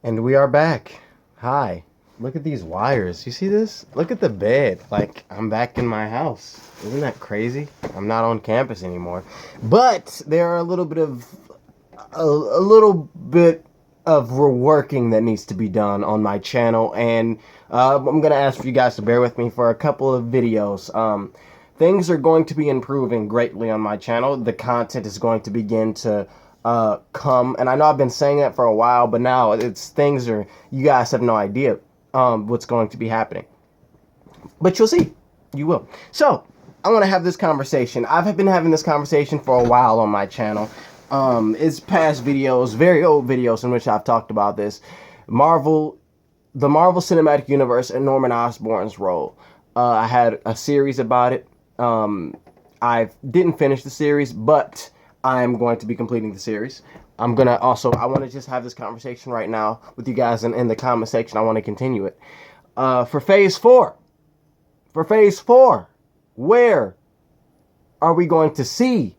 And we are back. Hi. Look at these wires. You see this? Look at the bed. Like, I'm back in my house. Isn't that crazy? I'm not on campus anymore. But there are a little bit of reworking that needs to be done on my channel, and I'm gonna ask for you guys to bear with me for a couple of videos. Things are going to be improving greatly on my channel. The content is going to begin to come, and I know I've been saying that for a while, but now you guys have no idea what's going to be happening, but you'll see. You will. So I want to have this conversation. I've been having this conversation for a while on my channel. It's past videos, very old videos in which I've talked about this. The Marvel Cinematic Universe and Norman Osborn's role. I had a series about it. I didn't finish the series, but I'm going to be completing the series. I want to just have this conversation right now with you guys in the comment section. I want to continue it. For phase 4, where are we going to see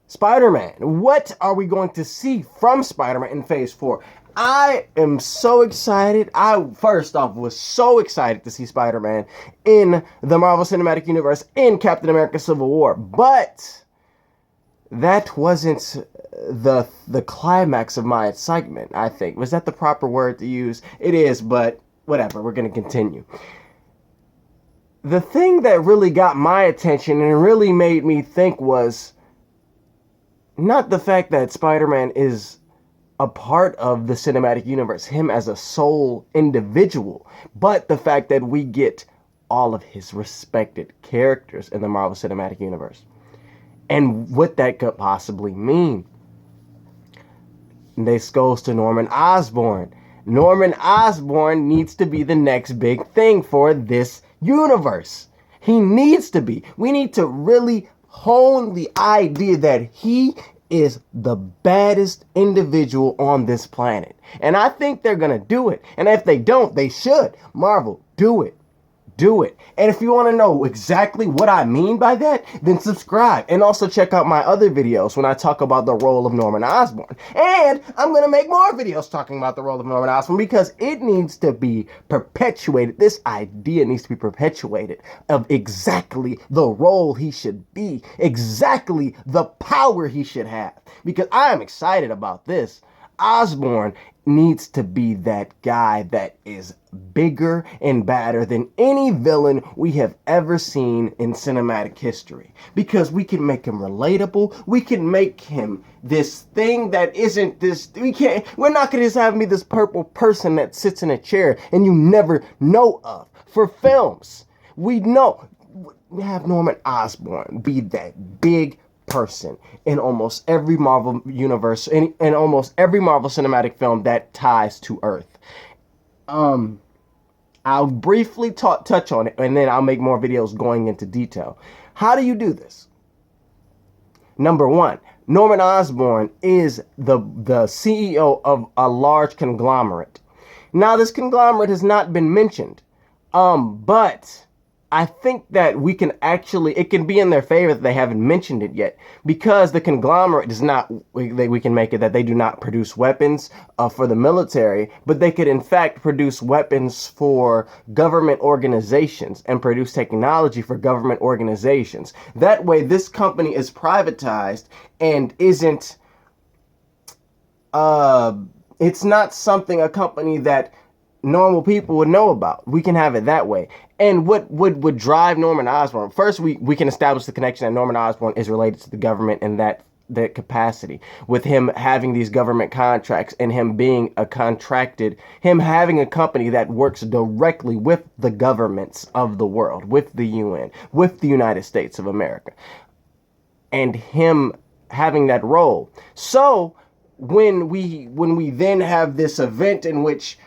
Spider-Man? What are we going to see from Spider-Man in phase 4? I am so excited. I, first off, was so excited to see Spider-Man in the Marvel Cinematic Universe in Captain America Civil War, but that wasn't the climax of my excitement, I think. Was that the proper word to use? It is, but whatever, we're going to continue. The thing that really got my attention and really made me think was not the fact that Spider-Man is a part of the cinematic universe, him as a sole individual, but the fact that we get all of his respected characters in the Marvel Cinematic Universe and what that could possibly mean. This goes to Norman Osborn. Norman Osborn needs to be the next big thing for this universe. He needs to be. We need to really hone the idea that he is the baddest individual on this planet. And I think they're going to do it. And if they don't, they should. Marvel, do it. Do it. And if you want to know exactly what I mean by that, then subscribe. And also check out my other videos when I talk about the role of Norman Osborn. And I'm going to make more videos talking about the role of Norman Osborn because it needs to be perpetuated. This idea needs to be perpetuated of exactly the role he should be, exactly the power he should have. Because I am excited about this. Osborn needs to be that guy that is bigger and badder than any villain we have ever seen in cinematic history. Because we can make him relatable. We can make him this thing that isn't this. We're not going to just have him be this purple person that sits in a chair and you never know of. For films, we have Norman Osborn be that big person in almost every Marvel universe, in almost every Marvel cinematic film that ties to Earth. I'll briefly touch on it, and then I'll make more videos going into detail. How do you do this? Number one, Norman Osborn is the CEO of a large conglomerate. Now, this conglomerate has not been mentioned, but I think that it can be in their favor that they haven't mentioned it yet, because the conglomerate does not, we can make it that they do not produce weapons for the military, but they could in fact produce weapons for government organizations and produce technology for government organizations. That way, this company is privatized and isn't, it's not a company that normal people would know about. We can have it that way. And what would drive Norman Osborn? First, we can establish the connection that Norman Osborn is related to the government in that capacity, with him having these government contracts and him being him having a company that works directly with the governments of the world, with the UN, with the United States of America, and him having that role. So when we then have this event in which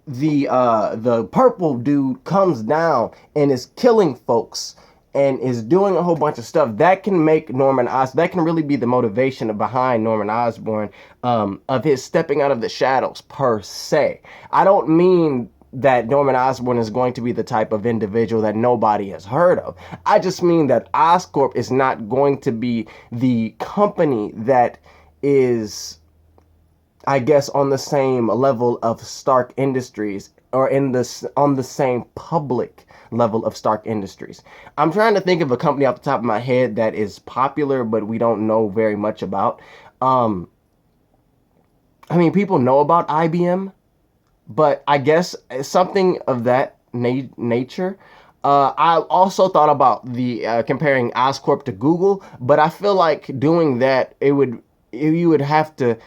the purple dude comes down and is killing folks and is doing a whole bunch of stuff, that can make that can really be the motivation behind Norman Osborn, of his stepping out of the shadows per se. I don't mean that Norman Osborn is going to be the type of individual that nobody has heard of. I just mean that Oscorp is not going to be the company that is I guess, on the same level of Stark Industries, or on the same public level of Stark Industries. I'm trying to think of a company off the top of my head that is popular, but we don't know very much about. I mean, people know about IBM, but I guess something of that nature. I also thought about the comparing Oscorp to Google, but I feel like doing that, you would have to.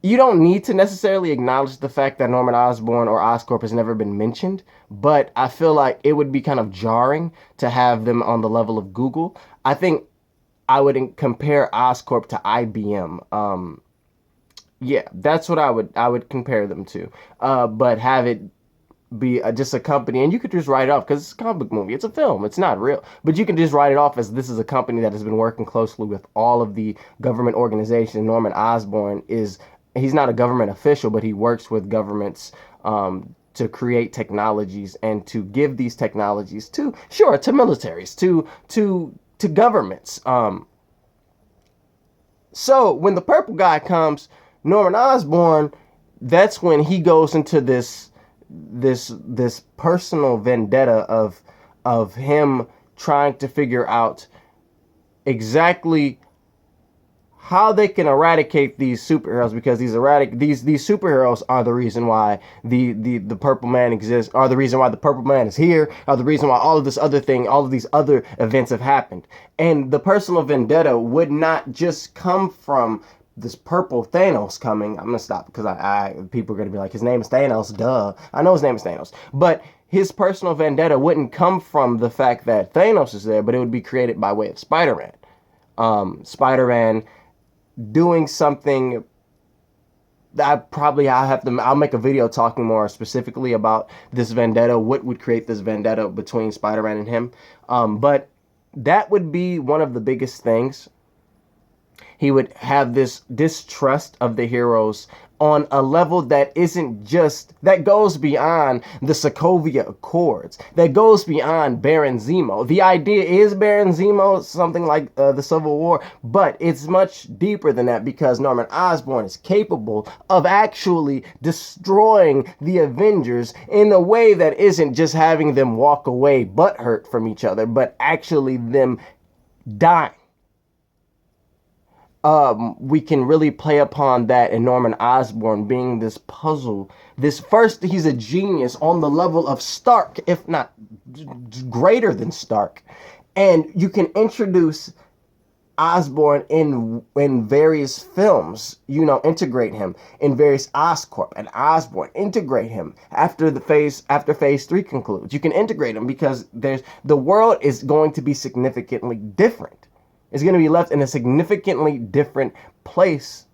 You don't need to necessarily acknowledge the fact that Norman Osborn or Oscorp has never been mentioned, but I feel like it would be kind of jarring to have them on the level of Google. I think I would compare Oscorp to IBM. Yeah, that's what I would compare them to. But have it be just a company, and you could just write it off because it's a comic book movie. It's a film. It's not real. But you can just write it off as this is a company that has been working closely with all of the government organizations. Norman Osborn he's not a government official, but he works with governments to create technologies and to give these technologies to militaries, to governments. So when the purple guy comes, Norman Osborn, that's when he goes into this personal vendetta of him trying to figure out exactly how they can eradicate these superheroes, because these superheroes are the reason why the purple man exists, are the reason why the purple man is here, are the reason why all of these other events have happened. And the personal vendetta would not just come from this purple Thanos coming. I'm gonna stop because people are gonna be like, his name is Thanos, duh. I know his name is Thanos, but his personal vendetta wouldn't come from the fact that Thanos is there, but it would be created by way of Spider-Man. Spider-Man doing something that I'll make a video talking more specifically about this vendetta, what would create this vendetta between Spider-Man and him. But that would be one of the biggest things. He would have this distrust of the heroes on a level that goes beyond the Sokovia Accords, that goes beyond Baron Zemo. The idea is Baron Zemo, something like the Civil War, but it's much deeper than that, because Norman Osborn is capable of actually destroying the Avengers in a way that isn't just having them walk away butthurt from each other, but actually them dying. We can really play upon that in Norman Osborn being this puzzle. He's a genius on the level of Stark, if not greater than Stark. And you can introduce Osborn in various films, integrate him in various Oscorp and Osborn, integrate him after phase 3 concludes. You can integrate him because the world is going to be significantly different. Is going to be left in a significantly different place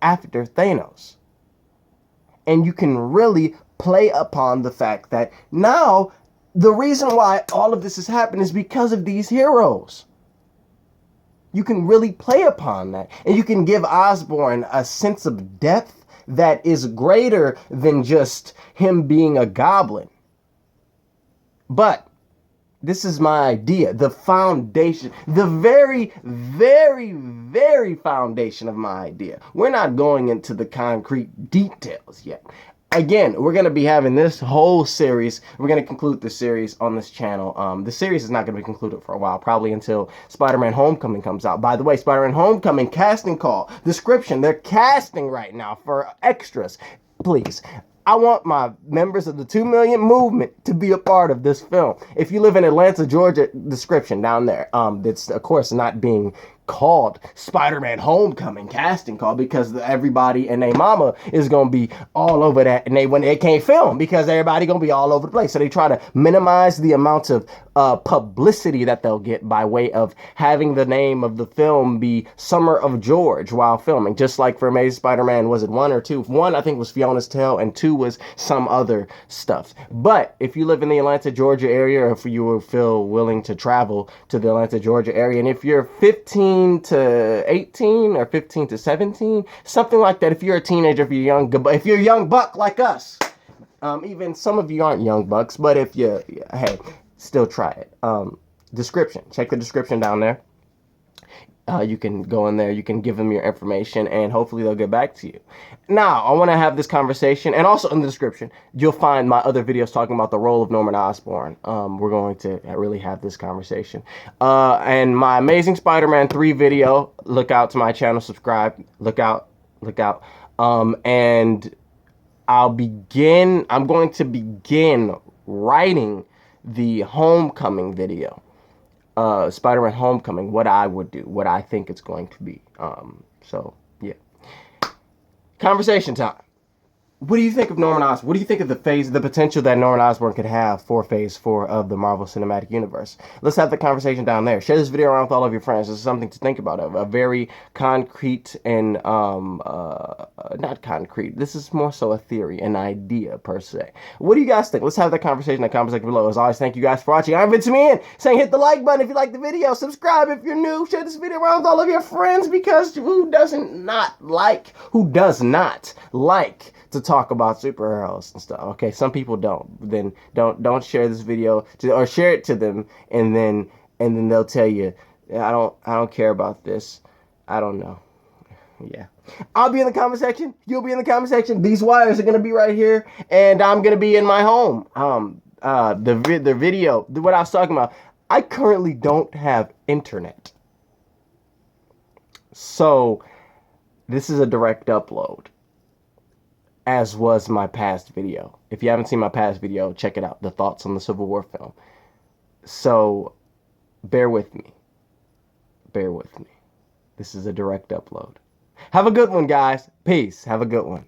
after Thanos. And you can really play upon the fact that now the reason why all of this has happened is because of these heroes. You can really play upon that. And you can give Osborn a sense of depth that is greater than just him being a goblin. But this is my idea, the foundation, the very, very, very foundation of my idea. We're not going into the concrete details yet. Again, we're going to be having this whole series. We're going to conclude the series on this channel. The series is not going to be concluded for a while, probably until Spider-Man Homecoming comes out. By the way, Spider-Man Homecoming casting call, description, they're casting right now for extras. Please. I want my members of the 2 million movement to be a part of this film. If you live in Atlanta, Georgia, description down there. It's, of course, not being called Spider-Man Homecoming casting call because everybody and their mama is going to be all over that, and when they can't film because everybody going to be all over the place. So they try to minimize the amount of publicity that they'll get by way of having the name of the film be Summer of George while filming. Just like for Amazing Spider-Man, was it 1 or 2? 1, I think, was Fiona's Tale, and 2 was some other stuff. But if you live in the Atlanta, Georgia area, or if you feel willing to travel to the Atlanta, Georgia area, and if you're 15 to 18 or 15 to 17, something like that, if you're a teenager, if you're a young buck like us, even some of you aren't young bucks, but if hey, still try it. Description, check the description down there. You can go in there, you can give them your information, and hopefully they'll get back to you. Now, I want to have this conversation, and also in the description, you'll find my other videos talking about the role of Norman Osborn. We're going to really have this conversation. And my Amazing Spider-Man 3 video, look out to my channel, subscribe, look out. And I'm going to begin writing the Homecoming video. Spider-Man Homecoming, what I would do, what I think it's going to be. So, yeah. Conversation time. What do you think of Norman Osborn? What do you think of the potential that Norman Osborn could have for Phase 4 of the Marvel Cinematic Universe? Let's have the conversation down there. Share this video around with all of your friends. This is something to think about. A very concrete and, not concrete. This is more so a theory, an idea, per se. What do you guys think? Let's have that conversation in the comment section below. As always, thank you guys for watching. I'm Vince Man, saying hit the like button if you like the video. Subscribe if you're new. Share this video around with all of your friends, because who does not like to talk about superheroes and stuff? Okay, some people don't. Then don't share this video or share it to them, and then they'll tell you, I don't care about this. I don't know. Yeah, I'll be in the comment section. You'll be in the comment section. These wires are gonna be right here, and I'm gonna be in my home. The video, what I was talking about. I currently don't have internet, so this is a direct upload, as was my past video. If you haven't seen my past video, check it out. The thoughts on the Civil War film. So, bear with me. Bear with me. This is a direct upload. Have a good one, guys. Peace. Have a good one.